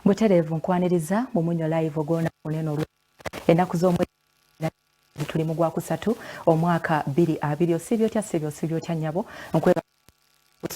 Butereevu nkwaniriza mu Munyo Live ogwona muneno ennaku z'omwezi tuli mu Gwakusatu omwaka 2020 sibyo tya nyabo nkweba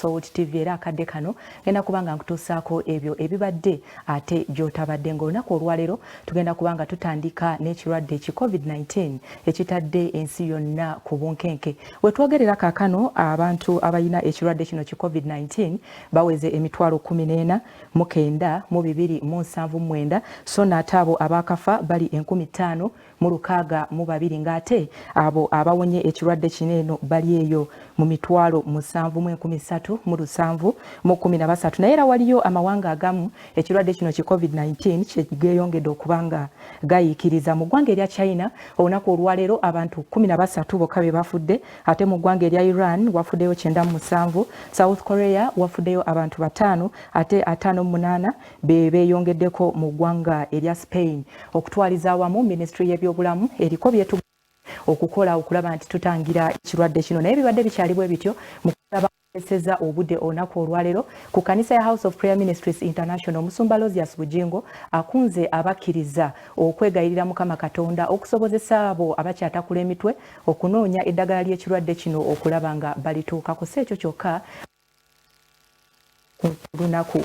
Sowot TV era akadde kano genda kubanga nkutuusaako ebyo ebibadde ate gy'otabadde ng'olunaku olwaleero tugenda kubanga tutandika n'ekirwadde ki COVID-19 ekitadde ensi yonna ku bunkenke. We twogerera kaakano abantu abalina ekirwadde kino ki COVID-19 baweze emitwalo 14,279 so n'ate abo abaakafa bali 15,602 ng'ate abo abawonye ekirwadde kino eno bali eyo mu mitwalo 7,717 naye era waliyo amawanga agamu ekirwadde kino ki COVID-19 kyegeyongedde okubanga gayiikiriza. Mu ggwanga erya China olunaku olwaleero abantu 13 bokka be bafudde, ate mu ggwanga erya Iran wafuddeyo 97, South Korea wafuddeyo abantu 5 ate 58 be beeyongeddeko mu ggwanga erya Spain. Okutwaliza awamu Ministry y'ebyobulamu eriko byetu okukola okulaba nti tutangira ekirwadde kino naye bibadde bikyali bwe bityo mu kulaba eseza obudde olunaku olwaleero ku kanisa ya House of Prayer Ministries International Omusumba Lozias Bujingo akunze abakkiriza okwegayirira Mukama Katonda okusobozesa abo abakyatakula emitwe okunoonya eddagala ly'ekirwadde kino okulaba nga balituukako. Si ekyo kyokka ku lunaku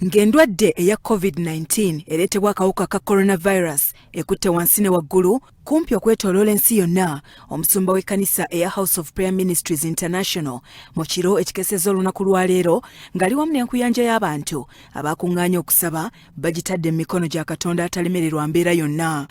ng'endwadde eya COVID-19 ereetebwa akawuka ka coronavirus ekutte wansi ne waggulu kumpi okwetooloola ensi yonna, omusumba w'ekkanisa eya House of Prayer Ministries International mu kiro ekikeseza olunaku lwaleero ng'ali wamu n'enkuyanja y'abantu abakuŋŋaanya okusaba bagitadde mu mikono gya Katonda atalemererwa mbeera yonna.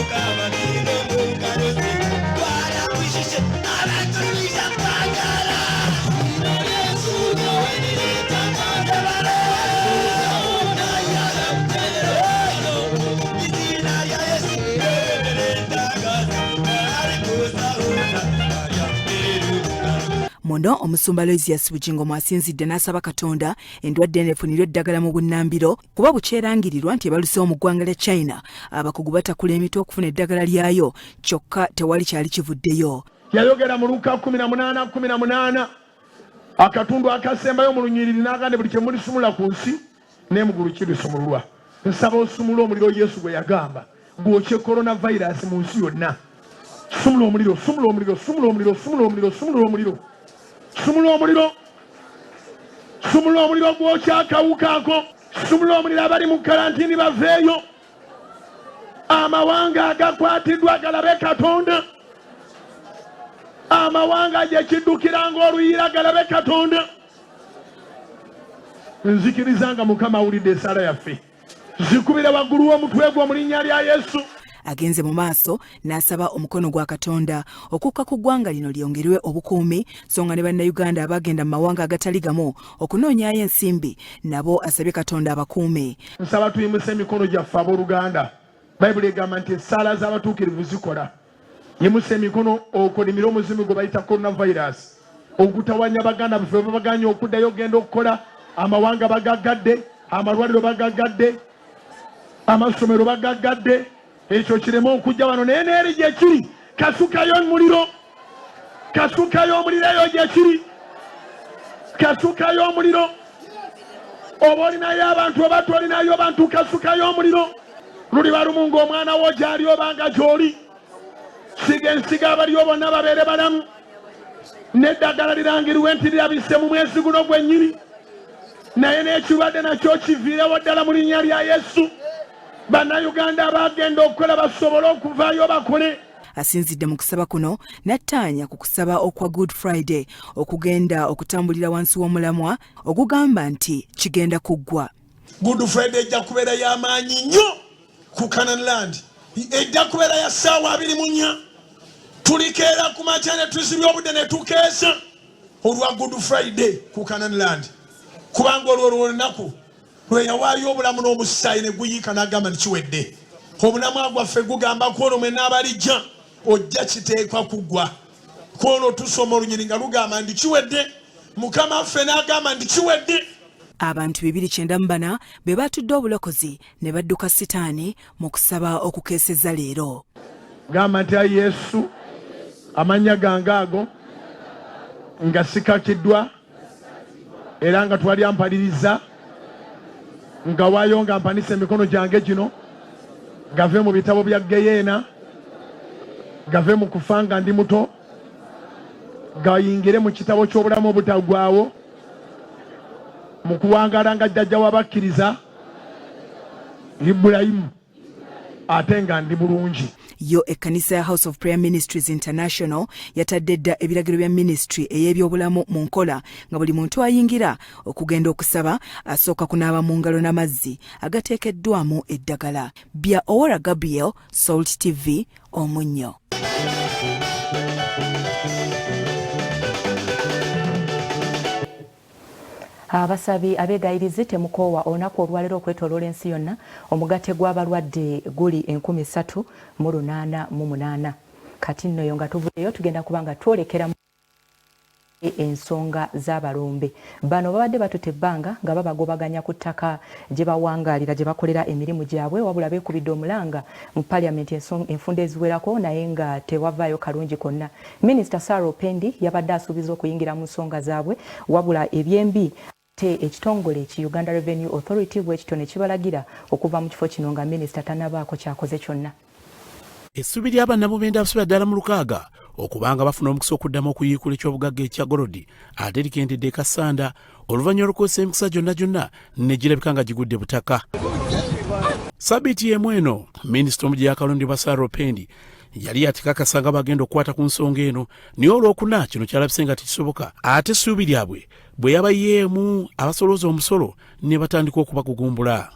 Muno omusumba Lozias Bujingo mwasinzidde n'asaba Katonda endwadde enefunirwe eddagala mu bunnambiro kuba bukyerangirirwa nti ebaluseewo mu ggwanga lya China abakugu batakula emitwe okufuna eddagala lyayo kyokka tewali kyali kivuddeyo. Yayogera mu Luka 18:18 akatundu akasembayo mu lunyiriri n'agande buli kye mulisumula ku nsi n'emugulu kirisumululwa. Nsaba osumula omuliro Yesu gwe yagamba gwokye coronavirus mu nsi yonna. Sumula omuliro, sumula omuliro, sumula omuliro, sumula omuliro, sumula omuliro. Sumula omuliro, sumula omuliro gwokya akawuka ako, sumula omuliro abali mu karantini baveeyo, amawanga agakwatiddwa galabe Katonda, amawanga gye kiddukira ng'oluyiira galabe Katonda. Nzikiriza nga Mukama awulidde essaala yaffe, zikubire waggulu w'omutwe gwo mu linnya lya Yesu. Agenze mu maaso n'asaba omukono gwa Katonda okukka ku ggwanga lino lyongerwe obukuumi so nga ne bannayuganda abagenda mu mawanga agatali gamu okunoonyayo ensimbi nabo asabye Katonda abakuume. Nsaba tuyimuse emikono gyaffe abooluganda. Bayibuli egamba nti essaala z'abatuukirivu zikola. Yimusa emikono okolimire omuzimu gwe bayita coronavirus ogutawanya baganda baffe babaganya okuddayo ogenda okukola. Amawanga bagaggadde, amalwaliro bagaggadde, amasomero bagaggadde. Ekyo kirema okujja wano naye neeri gye kiri kasukayo omuliro, kasukayo omuliro eyo gye kiri, kasukayo omuliro. Oba olinayo abantu oba tolinayo abantu kasukayo omuliro. Luliba lumu ng'omwana wo gy'ali obanga gy'oli. Siga ensiga abaliyo bonna babeere balamu n'eddagala lirangirwe nti lirabise mu mwezi guno gwennyini naye n'ekirwadde nakyo kiviirewo ddala mu linnya lya Yesu. Bannayuganda abagenda okukola basobole okuvaayo bakole. Asinzidde mu kusaba kuno n'attaanya ku kusaba okwa Good Friday okugenda okutambulira wansi w'omulamwa ogugamba nti kigenda kuggwa. Good Friday ejja kubeera y'amaanyi nnyo ku Canaan Land, ejja kubeera ya ssaawa 24. Tulikeera ku makya ne tuzibya obudde ne tukeesa olwa Good Friday ku Canaan Land kubanga olwo olunaku lwe yawaayo obulamu n'omusaayi ne guyiika n'agamba nti kiwedde. Obulamu bwaffe gugamba kwolwo mwe n'abalijja ojja kiteekwa kuggwa. Kwolwo tusoma olunyiri nga lugamba nti kiwedde. Mukama waffe n'agamba nti kiwedde. Abantu 294 be batudde obulokozi ne badduka sitaani mu kusaba okukeeseza leero. Gamba nti ayi Yesu amannya gange ago nga sikakiddwa era nga twali ampaliriza nga wayonga mpanisa emikono gyange gino gave mu bitabo bya Geyeena, gave mu kufa nga ndi muto, gayingire mu kitabo ky'obulamu obutagwawo, mu kuwangaala nga jjajja w'abakkiriza Ibulayimu ate nga ndi bulungi. Yo ekkanisa ya House of Prayer Ministries International yatadde dda ebiragiro bya ministry ey'ebyobulamu mu nkola nga buli muntu ayingira okugenda okusaba asooka kunaaba mu ngalo n'amazzi agateekeddwamu eddagala. Bya Owara Gabriel, Salt TV, Omunnyo. Abasabi abegayirize temukoowa olunaku olwaleero okwetooloola ensi yonna omugate gw'abalwadde guli 388. Kati nno yo nga tuvudeyo tugenda kubanga twolekera ensonga z'abalumbe. Bano babadde batutte ebbanga nga babagobaganya ku ttaka gye bawangaalira gye bakolera emirimu gyabwe, wabula beekubidde omulanga mu paliamenti enfunda eziwerako naye nga tewavaayo kalungi konna. Minisita Sarah Opendi yabadde asuubiza okuyingira mu nsonga zaabwe, wabula ebyembi ekitongole ki Uganda Revenue Authority bwekito ne kibalagira okuva mu kifo kino nga minisita tannabaako kyakoze kyonna. Essubi ly'abannabubenda abasubira ddala mu 6 okubanga bafuna omukisa okuddamu okuyiikula ekyobugagga ekya Gorodi ate likendedde Kasanda oluvannyuma lw'okukozesa emikisa gyonna ne girabika nga gigudde butaka. Sabbiiti y'emu eno minisita omujja yakalondebwa Sarah Opendi yali atikakasa nga bagenda okukwata ku nsonga eno naye olwokuna kino kyalabise nga tekisoboka ate essuubi lyabwe bwe yabayeemu abasolooza omusolo ne batandika okubagugumbula.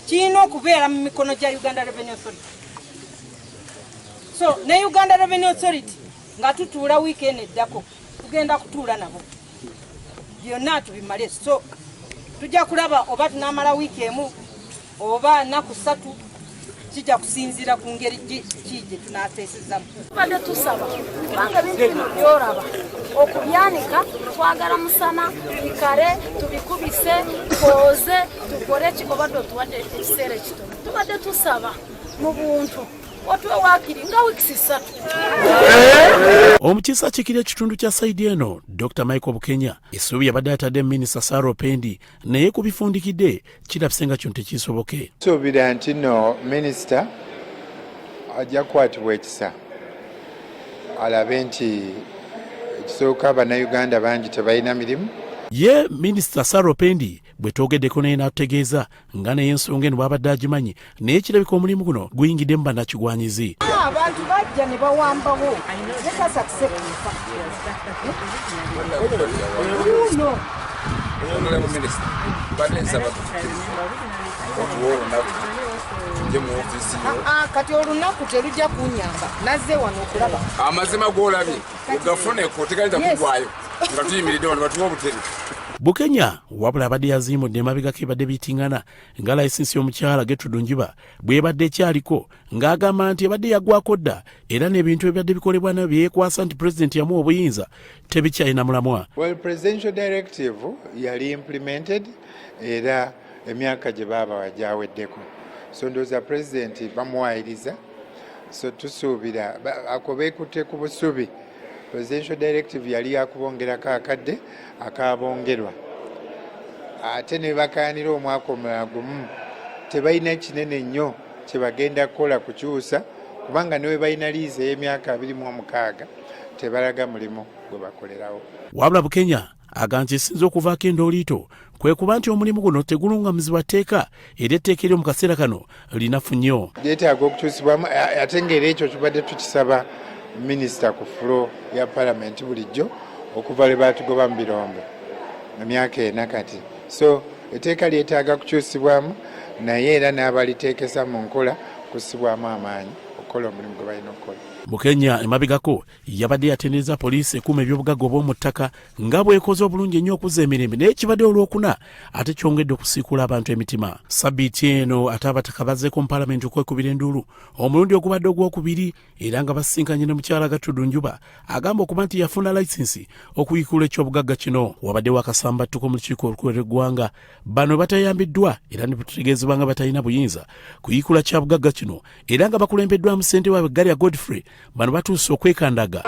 Kirina okubeera mu mikono gya Uganda Revenue Authority. So ne Uganda Revenue Authority nga tutuula wiikendi eddako tugenda kutuula nabo byonna tubimale. So tujja kulaba oba tunaamala wiiki emu oba nnaku 3 kijja kusinziira ku ngeri ki gye tunaateesezamu. Tubadde tusaba kubanga bintu bino byolaba okubyanika twagala musana bikale tubikubise twoze tukole kikobadde tuwadde ekiseera ekitono. Tubadde tusaba mu buntu otwe waakiri nga wiiki 3. Omukiise akiikirira ekitundu kya sayidi eno Dr. Michael Bukenya essuubi yabadde atadde minisita Sarah Opendi naye ku bifundikidde kirabise nga kino tekisoboke. Suubira nti nno minisita ajja kukwatibwa ekisa alabe nti ekisooka bannayuganda bangi tebalina mirimu. Ye minisita Sarah Opendi bwe twogeddeko naye n'atutegeeza nga naye ensonga eno bw'abadde agimanyi naye kirabika omulimu guno guyingidde mu bannakigwanyizi. Abantu bajja ne bawambawo nekasakise kufa. Kati olunaku terujja kunyamba nazze wano okulaba amazima g'olabye ogafuneko tegalita kugwayo nga tuyimiridde wano batuwa obuteri. Bukenya wabula abadde yaziimudde emabega kebadde bitingana nga layisinsi y'omukyala Gertrude Njuba bw'ebadde ekyaliko ng'agamba nti ebadde yaggwako dda era n'ebintu ebibadde bikolebwa nabyo byekwasa nti pulezidenti yamuwa obuyinza tebikyalina mulamwa. Well, presidential directive yali implemented era emyaka gye baaba gyaweddeko. So ndowooza pulezidenti bamuwayiriza, so tusuubira ako beekutte ku busubi. Presidential directive yali yakubongerako akadde akabongerwa ate ne bakaanira omwaka omulala gumu tebalina kinene nnyo kye bagenda kukola kukyusa kubanga ne bwe balina liizi ey'emyaka 26 tebalaga mulimu gwe bakolerawo. Wabula Bukenya agamba nti esinza okuvaako endooliito kwe kuba nti omulimu guno tegulungamizibwa tteeka era etteeka eryo mu kaseera kano linafu nnyo. Lyetaaga okukyusibwamu ate ng'era ekyo tubadde tukisaba minisita ku fulo ya palamenti bulijjo okuva lwe baatugoba mu birombe emyaka 4 kati. So etteeka lyetaaga kukyusibwamu naye era n'abaliteekesa mu nkola kussibwamu amaanyi okukola omulimu gwe balina okukola. Bukenya emabegako yabadde yatendereza poliisi ekuuma ebyobugagga obw'omu ttaka nga bw'ekoze obulungi ennyo okuzza emirembe naye kibadde olwokuna ate kyongedde okusiikula abantu emitima. Sabbiiti eno ate abataka bazzeeko mu paalamenti okwekubira enduulu omulundi ogubadde ogwokubiri era nga basisinkanye ne mukyala Gertrude Njuba agamba okuba nti yafuna layisinsi okuyiikula ekyobugagga kino. Wabaddewo akasambattuko mu lukiiko olukulu lw'eggwanga bano batayambiddwa era ne bategeezebwa nga batalina buyinza kuyiikula kya bugagga kino era nga bakulembeddwamu ssente waabwe Galia Godfrey bano batuuse okwekandaga.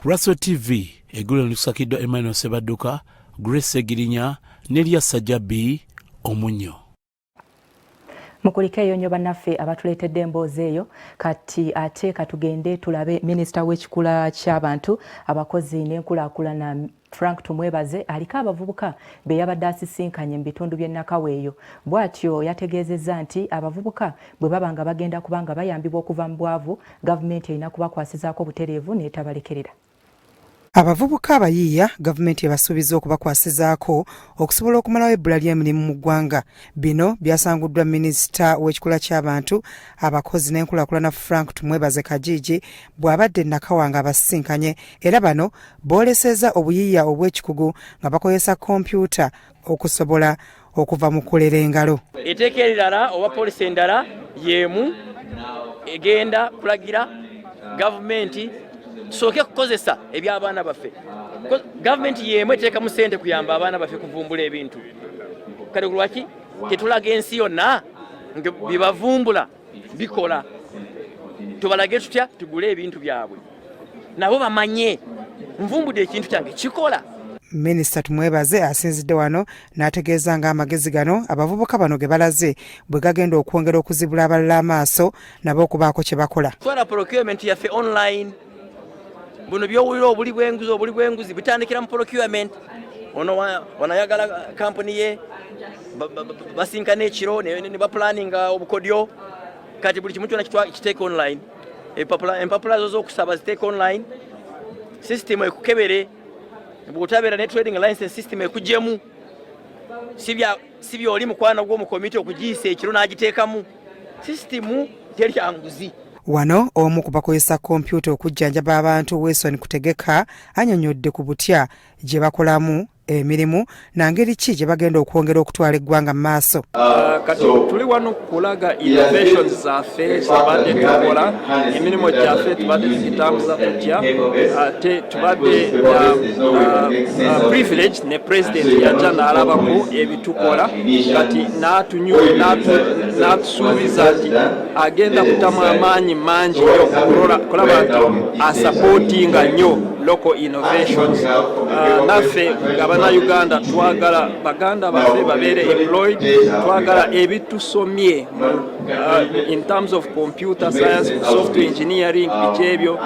Russell TV eggulo lusakiddwa Emmanuel Sebadduka, Grace Egirinya ne Lyassa Jabbi Omunyo. Mukulika eyo nnyo bannaffe abatuleetedde emboozi eyo kati ate katugende tulabe minisita w'ekikula ky'abantu abakozi n'enkulaakulana Frank Tumwebaze aliko abavubuka be yabadde asisinkanye mu bitundu by'e Nakaweeyo. Bw'atyo yategeezezza nti abavubuka bwe baba nga bagenda kubanga bayambibwa okuva mu bwavu, gavumenti erina kubakwasizaako butereevu n'etabalekerera. Abavubuka abayiiya gavumenti ebasuubiza okubakwasizaako okusobola okumalawo ebbula ly'emirimu mu ggwanga. Bino byasanguddwa minisita w'ekikula ky'abantu abakozi n'enkulaakulana Frank Tumwebaze Kajiji bw'abadde Nakawanga abasisinkanye, era bano boolesezza obuyiiya obw'ekikugu nga bakozesa kompyuta okusobola okuva mu kulera engalo. Etteeka erirala oba poliisi endala y'emu egenda kulagira gavumenti tusooke kukozesa eby'abaana baffe. Gavumenti y'emu eteeka mu ssente kuyamba abaana baffe kuvumbula ebintu. Kale lwaki tetulaga ensi yonna nga byebavumbula bikola? Tubalage tutya tugule ebintu byabwe nabo bamanye nvumbudde ekintu kyange kikola. Minisita Tumwebaze asinzidde wano n'ategeeza nga amagezi gano abavubuka bano ge balaze bwe gagenda okwongera okuzibula abalala amaaso nabo okubaako kye bakola. Twala procurement yaffe online. Buno byowulira obuli bwenguzi bitandikira mu procurement. Ono wanayagala kampuni ye basinkana ekiro ne bapulaninga obukodyo, kati buli kimu kyonna kiteeka online. Empapula zo z'okusaba ziteeka online. System ekukebere bw'otabeera ne trading license system ekuggyemu. Si by'oli mukwano gw'omukomiti okugiyisa ekiro n'agiteekamu. System terya nguzi. Wano omu ku bakozesa kompyuta okujjanjaba abantu Wilson Kutegeka annyonnyodde ku butya gye bakolamu emirimu nangeri ki gye bagenda okwongera okutwala eggwanga mu maaso. Kati tuli wano kulaga innovations zaffe tubadde tukola, emirimu gyaffe tubadde tugitambuza tutya, ate tubadde privilege ne president yajja n'alabako ebitukola, kati n'atusuubiza nti agenda kutamu amaanyi mangi nnyo kulaba nti asupportinga nnyo local innovations. Naffe Uganda twagala baganda baffe babeere employed, twagala ebitusomye in terms of computer science, software engineering, bikyebyo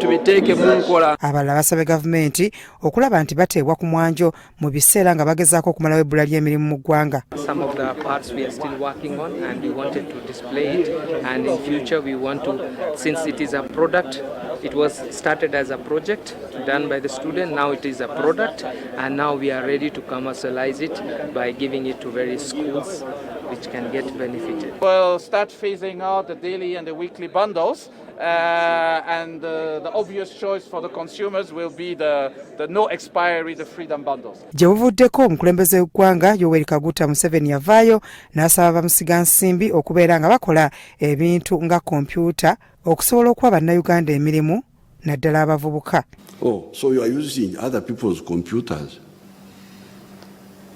tubiteeke mu nkola. Abalala basabye gavumenti okulaba nti bateebwa ku mwanjo mu biseera nga bagezaako okumalawo ebbula ly'emirimu mu ggwanga. Some of the parts we are still working on and we wanted to display it, and in future we want to, since it is a product, it was started as a project done by the student, now it is a product, and now we are ready to commercialize it by giving it to various schools which can get benefited. We'll start phasing out the daily and the weekly bundles, and the obvious choice for the consumers will be the no expiry, the freedom bundles. Gye buvuddeko omukulembeze w'eggwanga Yoweri Kaguta Museveni yavaayo n'asaba bamusiga nsimbi okubeera nga bakola ebintu nga kompyuta okusobola okuwa bannayuganda emirimu naddala abavubuka. Oh, so you are using other people's computers.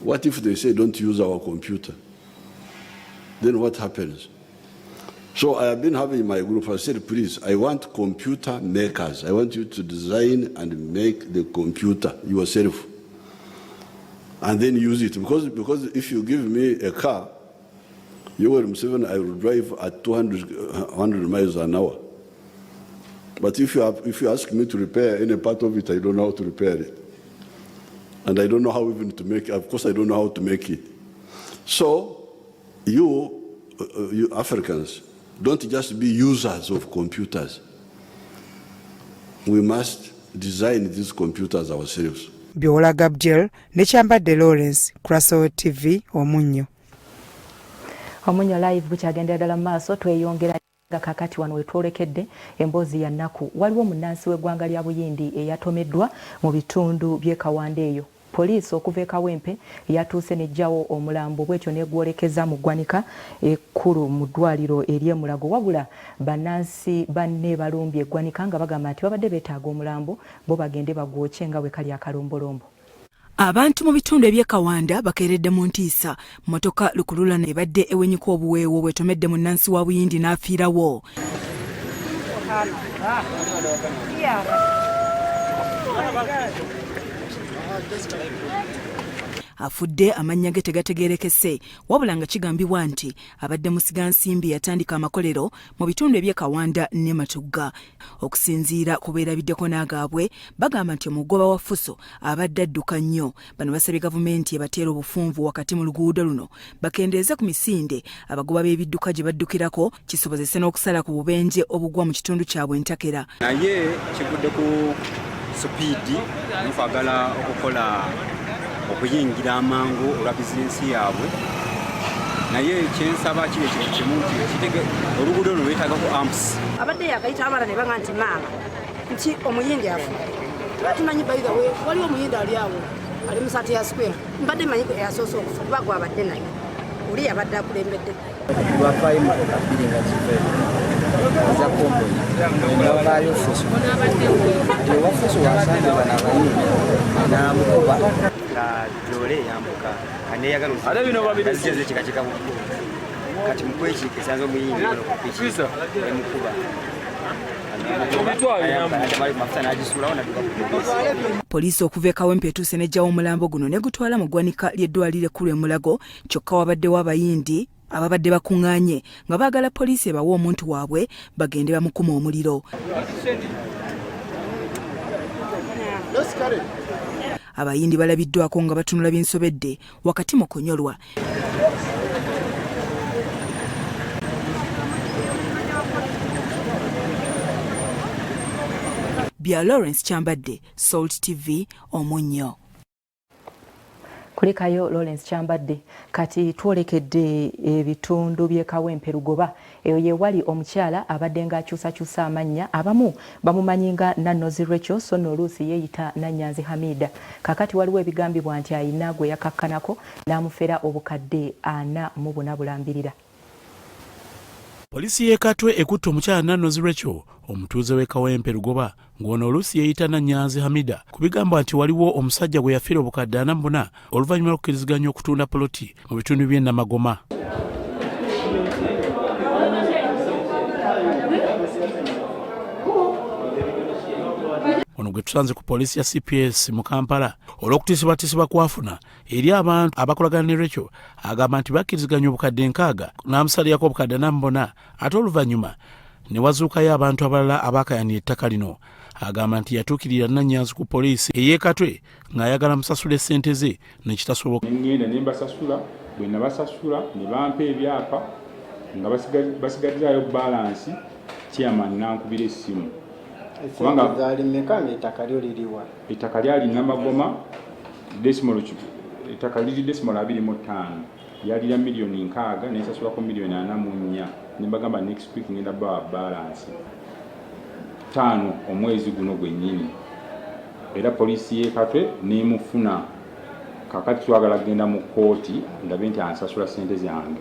What if they say don't use our computer? Then what happens? So I have been having my group, I said, please, I want computer makers. I want you to design and make the computer yourself and then use it. Because if you give me a car, Yoweri Museveni, I will drive at 100 miles an hour. But if you ask me to repair any part of it, I don't know how to repair it. And I don't know how even to make it. Of course, I don't know how to make it. So you Africans, don't just be users of computers. We must design these computers ourselves. Biola Gabriel ne Kyambadde Lawrence, Kraso TV, Omunyo. Omunyo live bukyagenda ddala mu maaso tweyongera kakati wano wetwolekedde emboozi ya nnaku. Waliwo munnansi w'eggwanga lya Buyindi eyatomeddwa mu bitundu by'e Kawande eyo. Poliisi okuva e Kawempe yatuuse n'eggyawo omulambo bw'etyo n'egwolekeza mu ggwanika ekkulu mu ddwaliro ery'e Mulago, wabula bannansi banne balumbye eggwanika nga bagamba nti babadde beetaaga omulambo bo bagende bagwoke nga bwe kali akalombolombo. Abantu mu bitundu eby'Ekawanda bakeeredde mu ntiisa. Mmotoka lukululana ebadde ewenyika obuweewo bwetomedde munnansi wa Buyindi n'afiirawo. Afudde amannya ge tegategeerekese wabula nga kigambibwa nti abadde musigansimbi yatandika amakolero mu bitundu eby'Ekawanda ne Matugga. Okusinziira ku beerabiddeko n'agaabwe bagamba nti omugoba wa Fuso abadde adduka nnyo. Bano basabye gavumenti ebateera obufunvu wakati mu luguudo luno bakendeeze ku misinde abagoba b'ebidduka gye baddukirako kisobozese n'okusala ku bubenje obugwa mu kitundu kyabwe Ntakera. Naye kivudde ku sipiidi n'okwagala okukola okuyingira amangu olwa bizinensi yaabwe. Naye kyensaba kiri ekintu kimu nti kitege oluguudo luno lwetaagako amps. Abadde yakayita abala ne banga nti maama nti omuyindi afudde. Tumanyi bayiga waliwo omuyindi ali awo ali mu Sati ya Square. Mbadde manyi yasoose okufa kuba gwe abadde naye oli yabadde akulembedde. Lwafaayo emmotoka bbiri nga zive za kombo nabaayo Fuso owa Fuso wasanze bano abayimbi n'amukuba Lole yambuka aneyagala okuzeze kikakika mukulu kati mukwekiika esanze omuyimbi okupiki emukuba Poliisi okuva e Kawempe etuuse n'eggyawo omulambo guno ne gutwala mu ggwanika ly'eddwaliro ekkulu e Mulago, kyokka wabaddewo abayindi ababadde bakuŋŋaanye nga baagala poliisi ebawe omuntu waabwe bagende bamukuma omuliro. Abayindi balabiddwako nga batunula binsobedde wakati mu kunyolwa. Bya Lawrence Kyambadde, Salt TV, Omunnyo. Kulekayo Lawrence Kyambadde. Kati twolekedde ebitundu by'e Kawempe Lugoba. Eyo ye wali omukyala abadde ng'akyusakyusa amannya abamu bamumanyi nga Nannozi Rachel so nno oluusi yeeyita Nannyanzi Hamida. Kakati waliwo ebigambibwa nti ayina gwe yakakkanako n'amufera obukadde 44 bulambirira. Polisi y'e Katwe ekutte omukyala Nannozi Rachel omutuuze w'e Kawempe Lugoba ng'ono oluusi yeeyita Nannyanzi Hamida ku bigamba nti waliwo omusajja gwe yafiira obukadde 44 oluvannyuma lw'okukkiriziganya okutunda poloti mu bitundu by'e Namagoma. Ono gwe tusanze ku poliisi ya CPS mu Kampala olw'okutiisibwatiisibwa kwafuna eri abantu abakolagana ne Rachel agamba nti bakkiriziganya obukadde 6 n'amusalirako obukadde 44 ate oluvannyuma ne wazuukayo abantu abalala abaakayanira ettaka lino. Agamba nti yatuukirira Nannyanzi ku poliisi ey'e Katwe ng'ayagala musasule ssente ze nekitasoboka. Ngenda ne mbasasula bwe nabasasula ne bampa ebyapa nga basigazzaayo balansi chairman n'ankubira essimu. Kubanga gaali mmeka ettaka lyo liriwa? Ettaka lyali Namagoma decimal ettaka liri decimal 25 yali ya milioni 6 n'esasulako milioni 44 ne bagamba next week ngenda ba balance 5 omwezi guno gwennyini. Era poliisi y'e Katwe n'emufuna kakati twagala genda mu kooti ndabe nti ansasula ssente zange.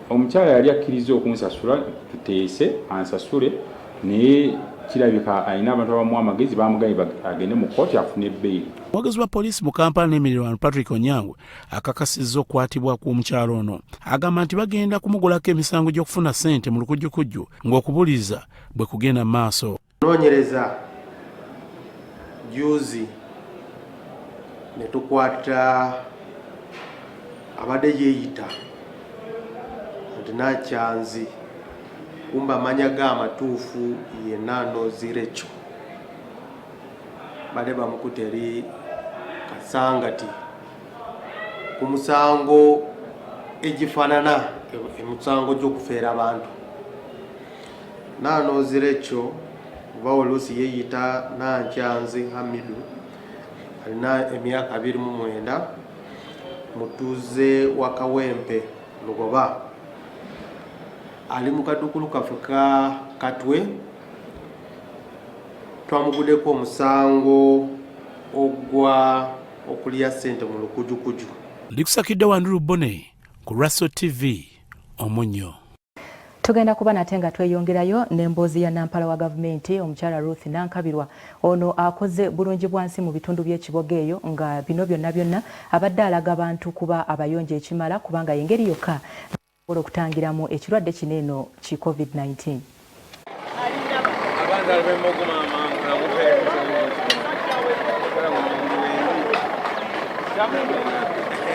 Omukyala yali akkiriza okunsasula tuteese ansasule naye kirabika alina abantu abamu amagezi bamugambye agende mu kooti afune ebbeeri. Omwogezi wa poliisi mu Kampala n'Emiriraano Patrick Onyango akakasizza okukwatibwa kw'omukyalo ono. Agamba nti bagenda kumugulako emisango gy'okufuna ssente mu lukujjukujju ng'okubuliza bwe kugenda mu maaso. Noonyereza juzi ne tukwata abadde yeeyita nti Nakyanzi kumba amanya g'amatuufu ye Nannozi Rachel. Badde bamukutte eri Kasangati ku musango egifaanana emisango gy'okufeera abantu. Nannozi Rachel oba oluusi yeeyita Nakyanzi Hamidu alina emyaka 29 mutuuze wa Kawempe Lugoba. Ali mu kadukulu kaffe ka Katwe twamuguddeko omusango ogwa okulya ssente mu lukujukuju. Likusakidde Wanduru Bone ku Russell TV, Omunnyo. Tugenda kuba nate nga tweyongerayo n'emboozi ya Nampala wa gavumenti omukyala Ruth Nankabirwa ono akoze bulungi bwansi mu bitundu by'ekiboga eyo nga bino byonna abadde alaga abantu kuba abayonjo ekimala kubanga y'engeri yokka okutangiramu ekirwadde kino eno ki COVID-19.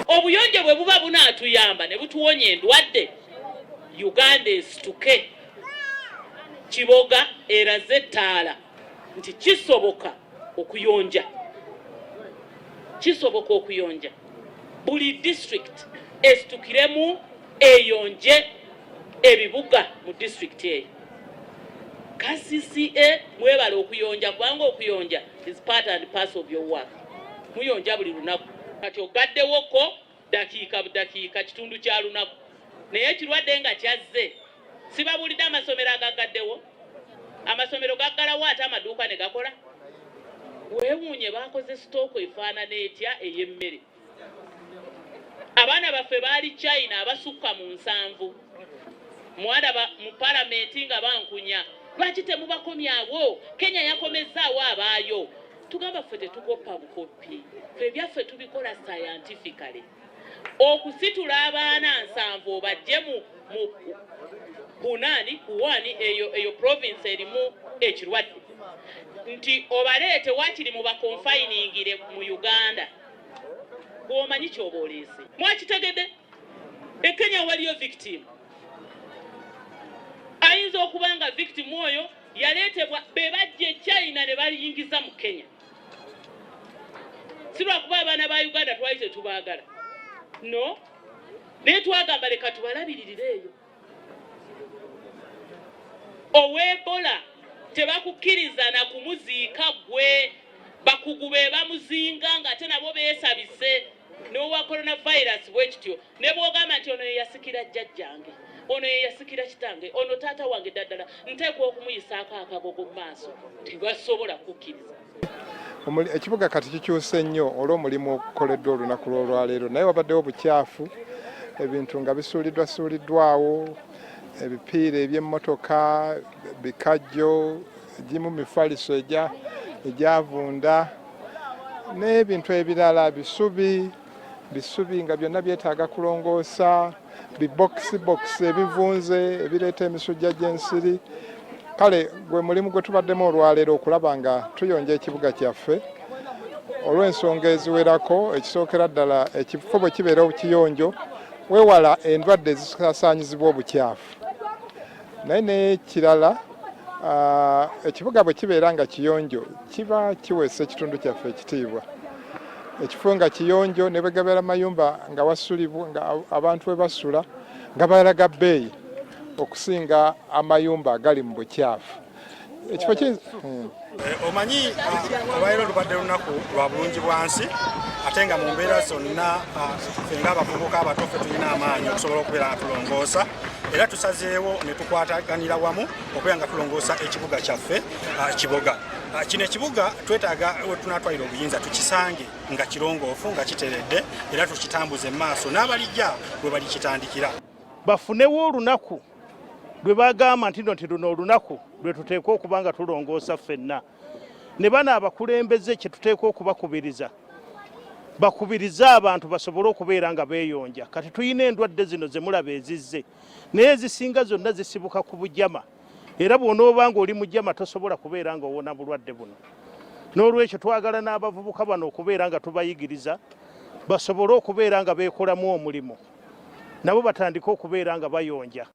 Obuyonjo bwe buba bunaatuyamba ne butuwonya endwadde Uganda esituke Kiboga eraze ettaala nti kisoboka okuyonja buli district esitukiremu eyonje ebibuga mu district eyo KCCA mwebala okuyonja kubanga okuyonja is part and parcel of your work muyonja buli lunaku kati ogaddewoko dakiika kitundu kya lunaku naye ekirwadde nga kyazze sibabulidde amasomero agagaddewo amasomero gaggalawo ate amaduuka ne gakola weewuunye bakoze sitooko efaanana etya ey'emmere abaana baffe baali China abasukka mu 7 mwalaba mu palamenti nga bankunya lwaki temubakomyawo Kenya yakomezzaawo abaayo tugamba ffe tetukoppa bukopi ffe byaffe tubikola scientifically okusitula abaana 7 bajje mu kuwani eyo province erimu ekirwadde nti obaleete wakiri mu bakonfiningire mu Uganda bw'omanyi ky'oba oleese mwakitegedde Kenya waliyo victim ayinza okuba nga victim oyo yaleetebwa be bajje China ne baliyingiza mu Kenya si lwakuba abaana ba Uganda twali tetubaagala no naye twagamba leka tubalabiririre eyo ow'Ebola tebakukkiriza na kumuziika gwe bakugu be bamuzinga ng'ate nabo beesabise n'owa coronavirus bwe kityo ne bw'ogamba nti ono ye yasikira jjajjange ono ye yasikira kitange ono taata wange daddala nteekwa okumuyisaako akagogo mu maaso tebasobola kukkiriza. Ekibuga kati kikyuse nnyo olw'omulimu ogukoleddwa olunaku lw'olwaleero naye wabaddewo obukyafu ebintu nga bisuuliddwawo ebipiira eby'emmotoka bikajjo egimu mifaliso egyavunda n'ebintu ebirala bisubi nga byonna byetaaga kulongoosa bibokisi ebivunze ebireeta emisujja gy'ensiri kale gwe mulimu gwe tubaddemu olwaleero okulaba nga tuyonja ekibuga kyaffe olw'ensonga eziwerako ekisookera ddala ekifo bwe kibeera obukiyonjo weewala endwadde ezisaasaanyizibwa obukyafu naye n'ekirala ekibuga bwe kibeera nga kiyonjo kiba kiweesa ekitundu kyaffe ekitiibwa ekifo nga kiyonjo ne bwegabera mayumba nga wasulibwa nga abantu we basula nga balaga bbeeyi okusinga amayumba agali mu bukyafu ekifo omanyi olwaleero lubadde lunaku lwa bulungi bwansi ate nga mu mbeera zonna ffe ng'abavubuka abato ffe tulina amaanyi okusobola okubeera nga tulongoosa era tusazeewo ne tukwataganira wamu okubeera nga tulongoosa ekibuga kyaffe Kiboga. Kino ekibuga twetaaga we tunatwalira obuyinza tukisange nga kirongoofu nga kiteredde era tukitambuze mu maaso n'abalijja bwe balikitandikira bafunewo olunaku lwe bagamba nti luno olunaku lwe tuteekwa okuba nga tulongoosa ffenna ne bano abakulembeze kye tuteekwa okubakubiriza bakubiriza abantu basobole okubeera nga beeyonja kati tuyina endwadde zino ze mulaba ezizze naye ezisinga zonna zisibuka ku bujama era bw'onooba nga oli mujama tosobola kubeera nga owona bulwadde buno n'olwekyo twagala n'abavubuka bano okubeera nga tubayigiriza basobole okubeera nga beekolamu omulimu nabo batandike okubeera nga bayonja.